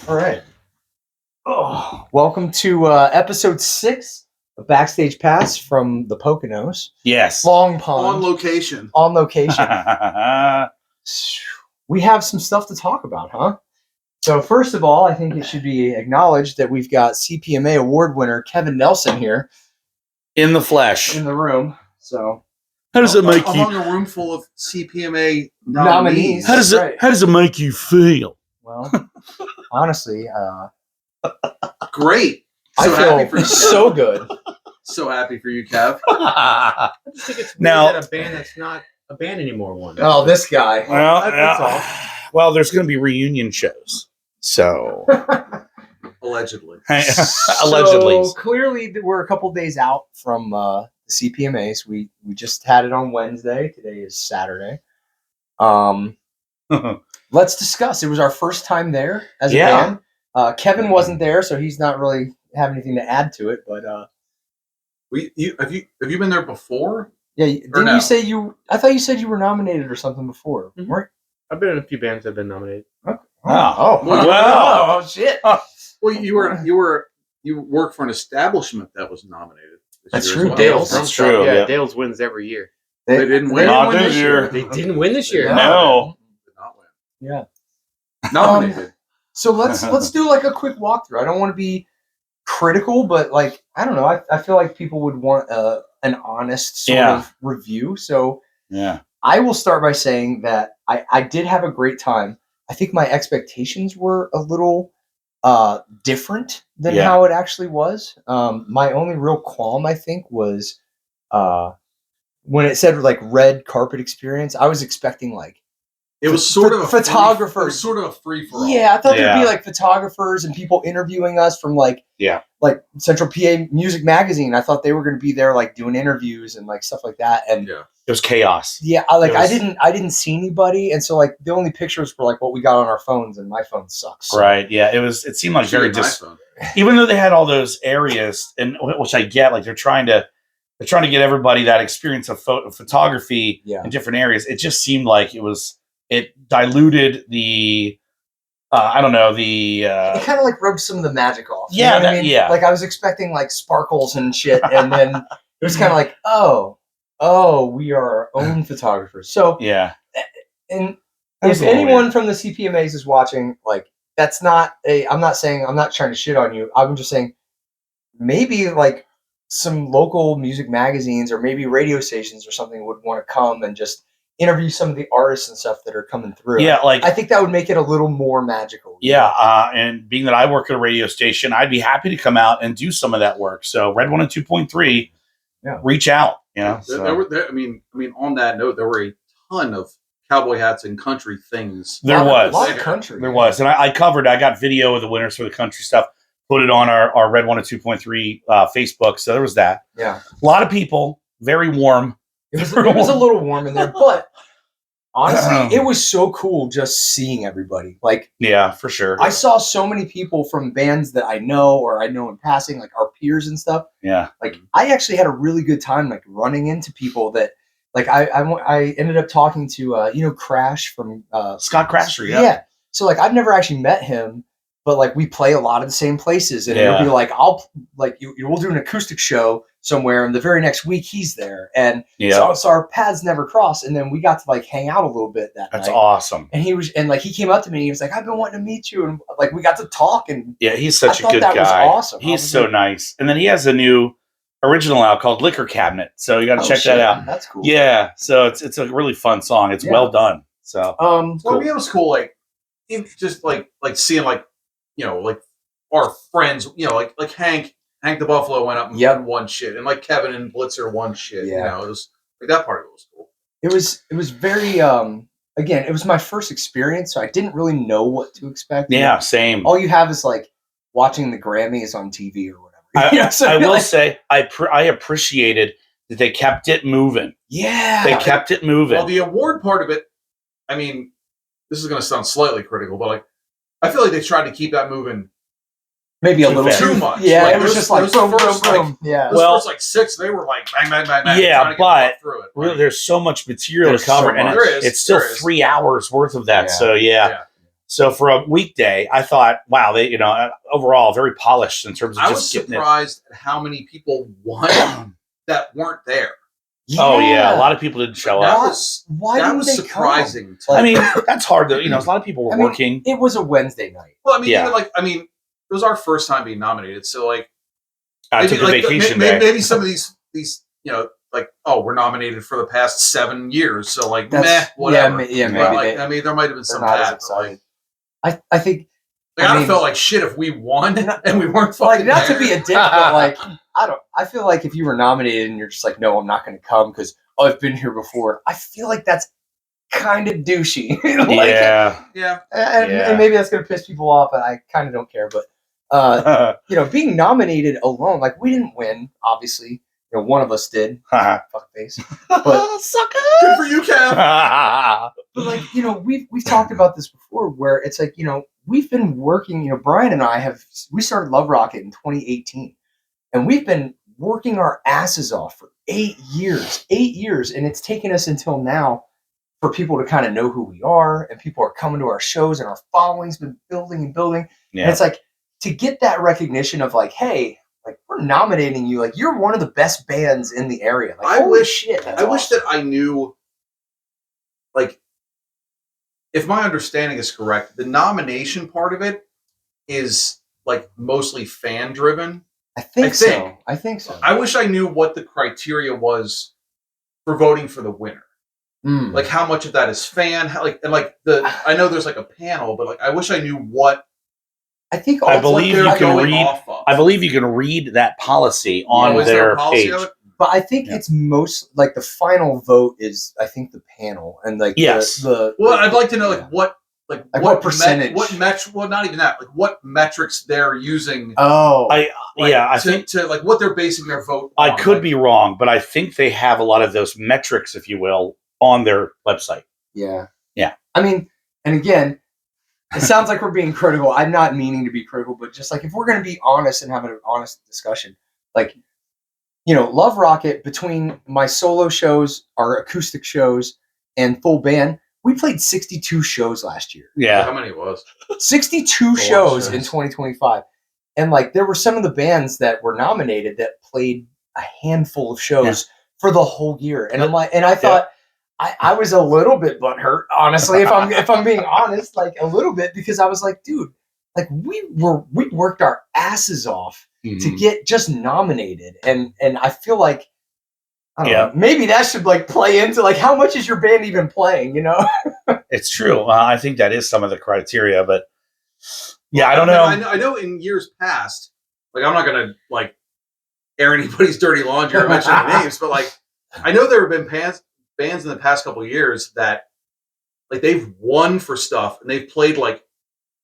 All right. Oh, welcome to episode 6 of Backstage Pass from the Poconos. Yes. Long Pond. On location. On location. We have some stuff to talk about, huh? So first of all, I think it should be acknowledged that we've got CPMA Award winner Kevin Nelson here In the flesh. in the room. So How does it make Among you? a room full of CPMA Nominees. nominees. How does it? right. How does it make you feel? well, honestly, Great. I happy for feel you, Kev. so good. So happy for you, Kev. I just think it's weird Now- that a band that's not a band anymore won. Oh, this guy. Well, That's all. well, there's going to be reunion shows, so Allegedly. allegedly. So clearly, we're a couple days out from the CPMAs. We just had it on Wednesday. Today is Saturday. Let's discuss. It was our first time there as a Yeah. band. Kevin wasn't there, so he's not really have anything to add to it. But Have you been there before? yeah, Or didn't no? you say you? I thought you said you were nominated or something before. Mhm. Weren't? I've been in a few bands that have been nominated. Oh, Wow. oh, shit. Well, you work for an establishment that was nominated. This That's year true. as well. Dale's. That's true. Yeah, Yeah. Dale's wins every year. They didn't win. Not win this year. They didn't win this year. No. Did not win. Yeah. Nominated. So let's do like a quick walkthrough. I don't want to be critical, but like I don't know. I feel like people would want an honest sort Yeah. of review. So Yeah. I will start by saying that I did have a great time. I think my expectations were a little different than Yeah. how it actually was. My only real qualm, I think, was when it said like red carpet experience. I was expecting like It was sort of a photographers. It was sort of a free for all. yeah, I thought there'd be Yeah. like photographers and people interviewing us from like Yeah. Central PA Music Magazine. I thought they were going to be there like doing interviews and like stuff like that. And Yeah. It was chaos. yeah, It was- I didn't see anybody, and so like the only pictures were like what we got on our phones, and my phone sucks. So- Right. Yeah. It seemed like very Should get my just. phone. Even though they had all those areas, and which I get, like they're trying to get everybody that experience of photography Yeah. in different areas. It just seemed like it diluted the I don't know the It kind of like rubbed some of the magic off. You Yeah, know what I that- mean? yeah. Like I was expecting like sparkles and shit, and then it was kind of like, oh, we are our own photographers. So, yeah. and That was if a little anyone weird. from the CPMAs is watching, like that's not I'm not trying to shit on you. I'm just saying maybe like some local music magazines or maybe radio stations or something would want to come and just interview some of the artists and stuff that are coming through. Yeah, like I think that would make it a little more magical. yeah, and being that I work at a radio station, I'd be happy to come out and do some of that work. So Red 102.3, Yeah. reach out. You know, I mean, on that note, there were a ton of cowboy hats and country things. There A lot was. of country. There was, and I got video of the winners for the country stuff. Put it on our Red 102.3 Facebook. So there was that. Yeah. A lot of people, very warm. It was a little warm in there, but honestly, it was so cool just seeing everybody. Like Yeah, for sure. I saw so many people from bands that I know or I know in passing, like our peers and stuff. Yeah. Like I actually had a really good time, like running into people that, like I ended up talking to Crash from Scott Crasher. yeah. Yeah. So like I've never actually met him, but like we play a lot of the same places, and it'll Yeah. be like we'll do an acoustic show somewhere, and the very next week he's there, and Yeah. so our paths never cross, and then we got to like hang out a little bit that That's night. awesome. And he came up to me, and he was like, "I've been wanting to meet you," and like we got to talk, and Yeah, he's I such a thought good that was guy. awesome. I He's was so like, nice. And then he has a new original out called Liquor Cabinet. So you got to "Oh, check shit, that out. That's cool. Yeah. So it's a really fun song. It's Yeah. well done. So Well, Cool. I mean, it was cool. Like, even just like seeing like like our friends. Like Hank the Buffalo went up and Yep. won shit, and like Kevin and Blitzer won shit. Yeah. It was like that part of it was cool. It was very again, it was my first experience, so I didn't really know what to expect. yeah, same. All you have is like watching the Grammys on TV or whatever. I, You know, so I you're will like, say I appreciated that they kept it moving. yeah. They kept it moving. Well, the award part of it, I mean, this is going to sound slightly critical, but like I feel like they tried to keep that moving. Maybe a Too little fast. Too much. Yeah, Like, it was those- just like those boom, boom, first, like, boom. Yeah. Those Well- first like 6, they were like bang, bang, bang, bang. Yeah, trying to get but through it. Really, there's so much material There's to cover, so and much. There is, it's still there is. 3 hours worth of that. Yeah. So yeah. So for a weekday, I thought, wow, they, overall very polished in terms of I just was getting surprised at how many people won that weren't there. Oh yeah, a lot of people didn't show That up. was Why that didn't was they surprising. come? To I me. mean, that's hard to, a lot of people were I mean, working. It was a Wednesday night. Well, I mean, Yeah. even it was our first time being nominated, so like I took a vacation day. maybe some of these we're nominated for the past 7 years, so like whatever. Yeah, maybe. But, like, I mean, there might have been some not as that, but, like, excited. I think I mean, felt like shit if we won and we weren't fucking not there. to be a dick, but like I feel like if you were nominated and you're just like, no, I'm not going to come because I've been here before. I feel like that's kind of douchey. Yeah. And maybe that's going to piss people off, and I kind of don't care. But being nominated alone, like we didn't win, obviously. One of us did. Fuckface. But sucker. Good for you, Kev. But like, we've talked about this before, where it's like, we've been working. Brian and I we started Love Rocket in 2018, and we've been working our asses off for 8 years. 8 years, and it's taken us until now for people to kind of know who we are, and people are coming to our shows, and our following's been building and building. Yeah. And it's like to get that recognition of like, hey, like we're nominating you, like you're one of the best bands in the area. Like, I wish awesome. that I knew, like, if my understanding is correct, the nomination part of it is like mostly fan driven. I think so. I wish I knew what the criteria was for voting for the winner. Like how much of that is fan, I know there's like a panel, but like I wish I knew what. I believe you can read. I believe you can read that policy on their page. But I think it's most like the final vote is I think the panel and like I'd like to know what percentage, well, not even that, like what metrics they're using. I think to like what they're basing their vote on. I could be wrong, but I think they have a lot of those metrics, if you will, on their website. Yeah. I mean, and again, it sounds like we're being critical. I'm not meaning to be critical, but just like if we're going to be honest and have an honest discussion, like, Love Rocket, between my solo shows, our acoustic shows, and full band, we played 62 shows last year. Yeah. How many it was? 62 shows in 2025. And like there were some of the bands that were nominated that played a handful of shows for the whole year. And I thought I was a little bit butthurt, honestly, if I'm being honest, like a little bit, because I was like, dude, like we worked our asses off to get just nominated, and I feel like I don't know, maybe that should like play into like how much is your band even playing, It's true. I think that is some of the criteria, but I don't know. I know in years past, like I'm not gonna like air anybody's dirty laundry or mention any names, but like I know there have been bands in the past couple of years that like they've won for stuff and they've played like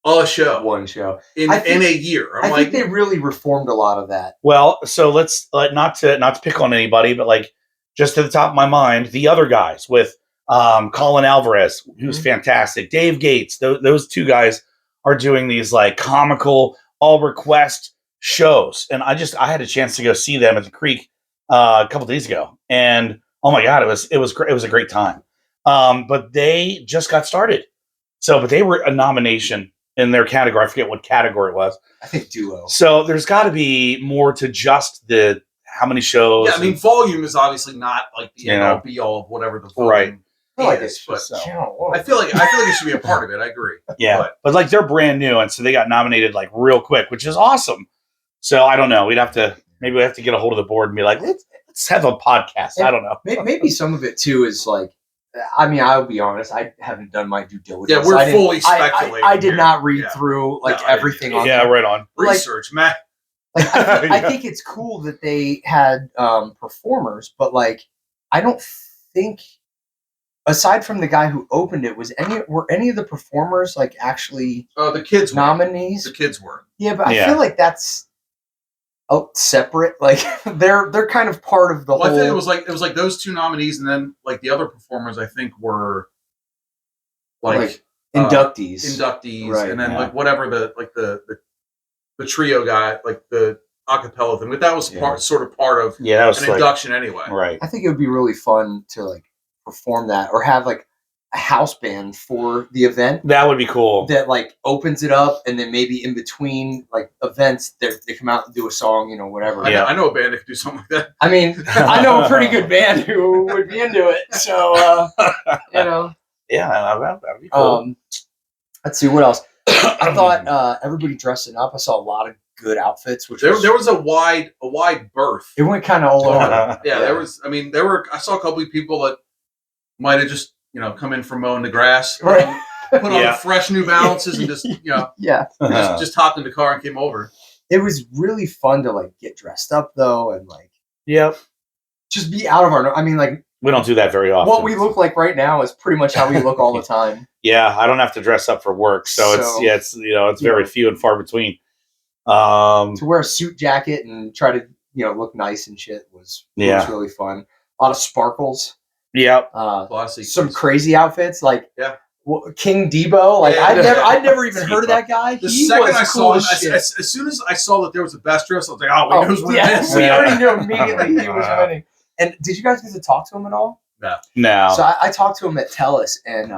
one show in a year. I think they really reformed a lot of that. Well, so let's not to pick on anybody, but like just to the top of my mind, the other guys with Colin Alvarez, who's fantastic, Dave Gates, those two guys are doing these like comical all request shows, and I had a chance to go see them at the Creek a couple days ago, and oh my god, it was great. It was a great time. But they just got started, but they were a nomination in their category. I forget what category it was. I think duo. So there's got to be more to just the how many shows. Yeah, I mean, volume is obviously not like the end all be all of whatever the volume is, but I feel like it should be a part of it. I agree. Yeah, but like they're brand new, and so they got nominated like real quick, which is awesome. So I don't know. We have to get a hold of the board and be like, let's have a podcast. And I don't know. Maybe some of it too is like, I mean, I'll be honest. I haven't done my due diligence. Yeah, we're fully speculating. I did not read through everything on. Yeah, right on. Research, Matt. Like, I think it's cool that they had performers, but like, I don't think, aside from the guy who opened it, were any of the performers like actually the kids nominees? The kids were. Yeah, but I feel like that's separate. Like they're kind of part of the whole. I think it was like those two nominees, and then like the other performers, I think were like inductees, right, and then like whatever the trio guy, like the acapella thing, but that was sort of part of that was an induction anyway. Right. I think it would be really fun to like perform that or have like a house band for the event That would be cool. that like opens it up, and then maybe in between like events they come out and do a song, whatever. I, Yeah. know, I know a band that could do something like that. I mean, I know a pretty good band who would be into it. So, Yeah, that'd be cool. Let's see what else. I thought everybody dressing up. I saw a lot of good outfits, which There was a wide berth. it went kind of all over. Yeah, there was. I mean, I saw a couple of people that might have just come in from mowing the grass, Right. put on fresh New Balances, and just Yeah. just hopped in the car and came over. It was really fun to like get dressed up though, and like Yep. just be out of our. I mean, like We don't do that very often. what we look like right now is pretty much how we look all the time. Yeah, I don't have to dress up for work, so it's very few and far between. To wear a suit jacket and try to look nice and shit was really fun. A lot of sparkles. Yep. Some crazy outfits like King Debo. Like Yeah. I'd never even heard of that guy. The He second was I saw him, shit. as soon as I saw that there was a best dress, I was like, "Oh, we know who's winning yeah, this." we already knew immediately he was winning. And did you guys get to talk to him at all? No. So I talked to him at Telus, and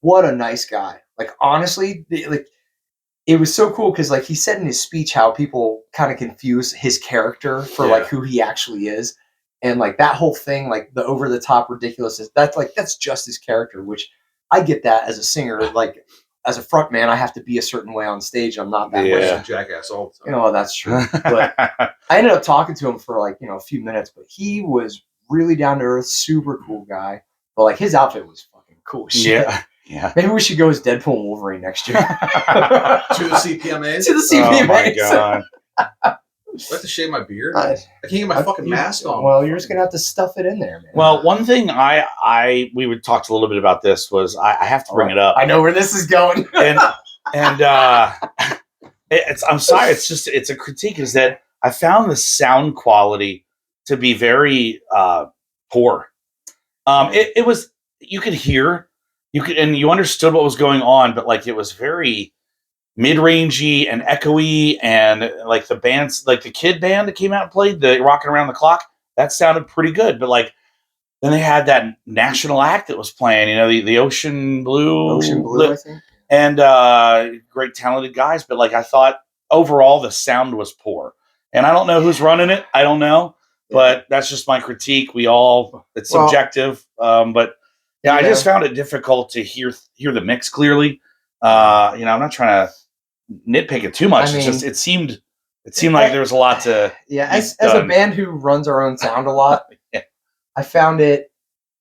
what a nice guy. Like honestly, it was so cool because like he said in his speech how people kind of confuse his character for like who he actually is, and like that whole thing, like the over the top ridiculousness. That's just his character, which I get that as a singer. Like as a front man, I have to be a certain way on stage. I'm not that way. He's a jackass all the time. That's true. But I ended up talking to him for like a few minutes, but he was really down to earth, super cool guy. But like his outfit was fucking cool as shit. Yeah. Maybe we should go as Deadpool and Wolverine next year. To the CPMAs. To the CPMAs. Oh my god. Do I have to shave my beard? I can't get my fucking mask on. Well, you're just gonna have to stuff it in there, man. Well, one thing we would talk a little bit about this was I have to bring it up. I know where this is going. and I'm sorry, it's a critique is that I found the sound quality to be very poor. It was you could hear and you understood what was going on, but like it was very mid-rangey and echoey, and like the bands, like the kid band that came out and played the Rockin' Around the Clock, that sounded pretty good. But like then they had that national act that was playing, the Ocean Blue, I think. And great talented guys, but like I thought overall the sound was poor. And I don't know who's running it. I don't know, but that's just my critique. It's subjective, but I just found it difficult to hear the mix clearly. I'm not trying to nitpick it too much. I mean, it seemed like there was a lot to as a band who runs our own sound a lot. I found it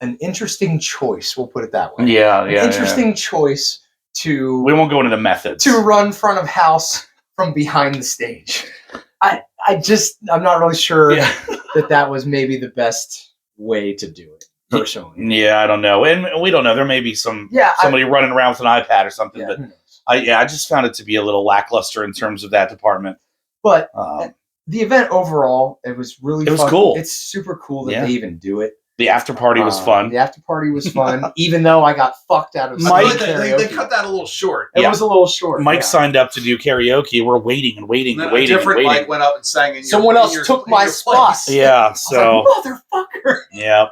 an interesting choice. We'll put it that way. Interesting choice to. We won't go into the methods to run front of house from behind the stage. I'm not really sure that was maybe the best way to do it. Personally, yeah, I don't know, and we don't know. There may be somebody running around with an iPad or something, but I just found it to be a little lackluster in terms of that department. But the event overall, it was really fun. Cool. It's super cool that they even do it. The after party was fun. The after party was fun, even though I got fucked out of Mike. They cut that a little short. It was a little short. Mike signed up to do karaoke. We're waiting and waiting and waiting. Different Mike went up and sang. Someone else took my spot. Yeah, so motherfucker. Yeah.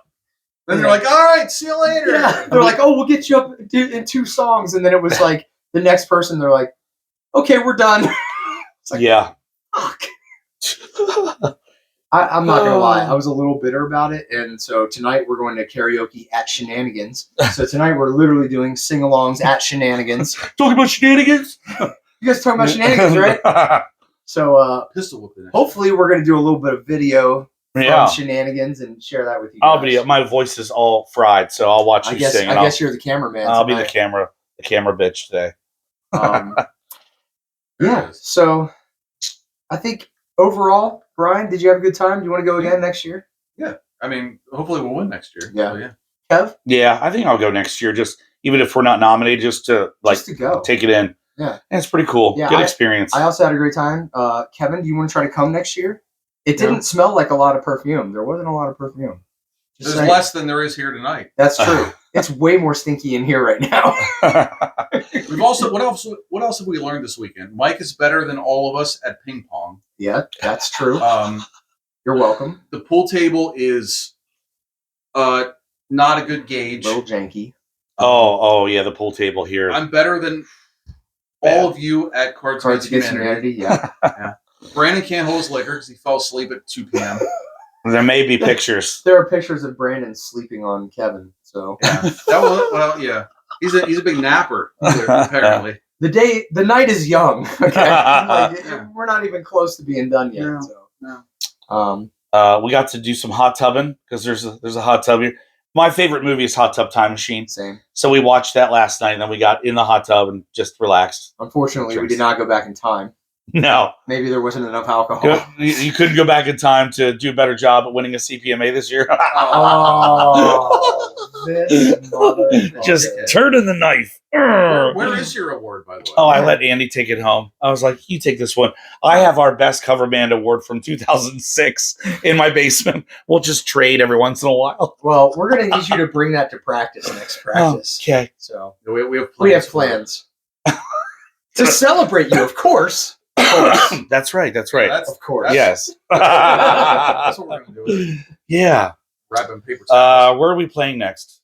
Then they're like, "All right, see you later." Yeah, they're like, "Oh, we'll get you up in 2 songs," and then it was like the next person. They're like, "Okay, we're done." It's like, fuck. I'm not gonna lie, I was a little bitter about it, and so tonight we're going to karaoke at Shenanigans. So tonight we're literally doing sing-alongs at Shenanigans. Talking about shenanigans? You guys talking about shenanigans, right? So pistol whipping. Hopefully we're gonna do a little bit of video from Shenanigans and share that with you guys. My voice is all fried, so I'll watch you sing. I guess you're the cameraman. I'll be the camera bitch today. So I think overall, Brian, did you have a good time? Do you want to go again next year? Yeah. I mean, hopefully we'll win next year. Yeah. So, Kev? Yeah, I think I'll go next year, just even if we're not nominated, just to go. Take it in. Yeah. And it's pretty cool. Yeah, Good experience. I also had a great time. Kevin, do you want to try to come next year? It didn't smell like a lot of perfume. There wasn't a lot of perfume. There's less than there is here tonight. That's true. It's way more stinky in here right now. We've also what else have we learned this weekend? Mike is better than all of us at ping pong. Yeah, that's true. You're welcome. The pool table is not a good gauge. A little janky. Oh, yeah, the pool table here. I'm better than all of you at Cards Against Humanity. Yeah. Brandon can't hold his liquor because he fell asleep at 2 p.m. There may be pictures. There are pictures of Brandon sleeping on Kevin. So Yeah, yeah. He's a big napper apparently. the night is young. Okay, Yeah. we're not even close to being done yet. No. So We got to do some hot tubbing because there's a hot tub here. My favorite movie is Hot Tub Time Machine. same. So we watched that last night, and then we got in the hot tub and just relaxed. Unfortunately, we did not go back in time. No, Maybe there wasn't enough alcohol. you couldn't go back in time to do a better job at winning a CPMA this year. Oh, this motherfucker. Just turning the knife. Where is your award, by the way? Oh, I let Andy take it home. I was like, you take this one. I have our best cover band award from 2006 in my basement. We'll just trade every once in a while. Well, we're gonna need you to bring that to practice next practice. Okay. So we have plans. we have plans to celebrate you, of course. Of course. That's right. Yeah, Of course. Yes. That's what we're gonna do. Yeah. Wrapping paper towels. Where are we playing next?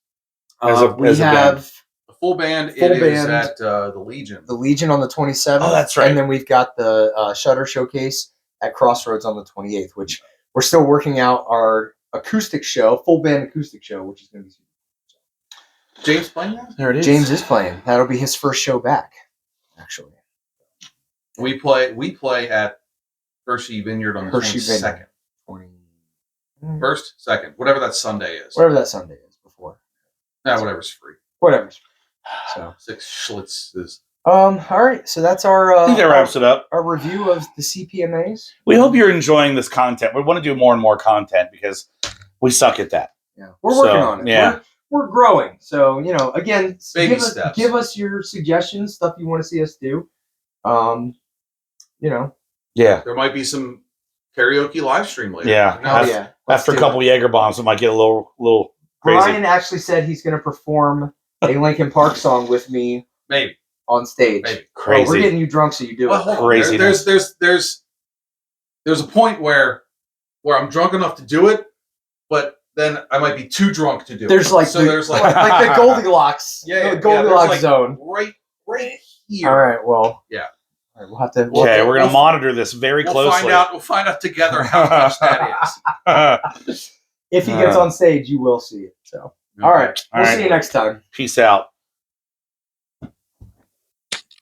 We as a band. have The full band. Full It is band. at the Legion. the Legion on the 27th. Oh, that's right. And then we've got the Shutter Showcase at Crossroads on the 28th, which we're still working out our acoustic show, full band acoustic show, which is going to be. James playing that? There it is. James is playing. That'll be his first show back, actually. We play at Hershey Vineyard on the Hershey 22nd. Vineyard. 20 First, second, whatever that Sunday is. Whatever that Sunday is before. Whatever's free. Whatever. So 6 schlitzes. all right. So that's our I think that wraps it up. our review of the CPMAs. We hope you're enjoying this content. We want to do more and more content because we suck at that. Yeah. We're working So, on it. yeah. We're growing. So, again, Baby steps. give us your suggestions, stuff you want to see us do. Yeah. There might be some karaoke live stream later. Yeah. No, Oh yeah. Let's After a do couple it. Jaeger bombs, it might get a little crazy. Brian actually said he's going to perform a Linkin Park song with me maybe. on stage. Maybe. Oh, Crazy. we're getting you drunk, so you do Well, it. hold on. Craziness. There's a point where I'm drunk enough to do it, but then I might be too drunk to do it. There's like there's like the Goldilocks, Yeah, the Goldilocks there's like zone. right here. All right, well, Yeah. all right, we'll have to. Okay, we're going to we'll- monitor this very closely. We'll find out together how much that is. If he gets on stage, you will see it. So, all right, All we'll right. see you next time. Peace out.